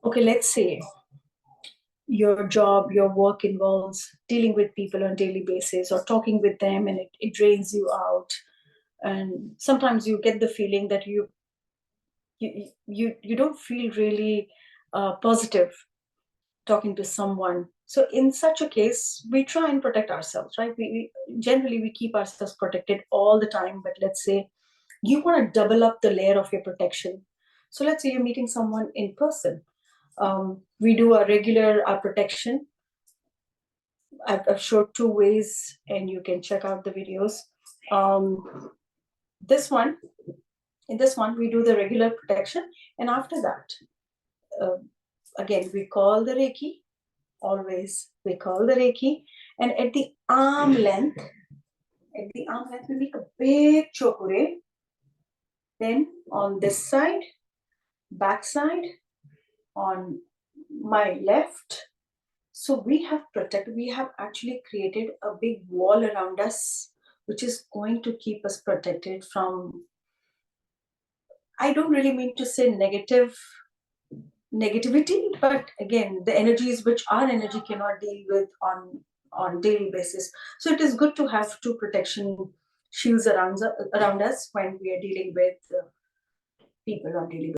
Okay, let's say your job, your work involves dealing with people on a daily basis or talking with them, and it drains you out. And sometimes you get the feeling that you don't feel really positive talking to someone. So in such a case, we try and protect ourselves, right? We generally we keep ourselves protected all the time. But let's say you want to double up the layer of your protection. So let's say you're meeting someone in person. We do a regular protection. I've showed two ways, and you can check out the videos. Um, this one, in this one, we do the regular protection, and after that, uh, again, we call the Reiki. Always, we call the Reiki, and at the arm length, we make a big chokure. Then on this side, back side, on my left. So we have actually created a big wall around us, which is going to keep us protected from, I don't really mean to say negativity, but again, the energies which our energy cannot deal with on daily basis. So it is good to have two protection shields around us when we are dealing with people on daily basis.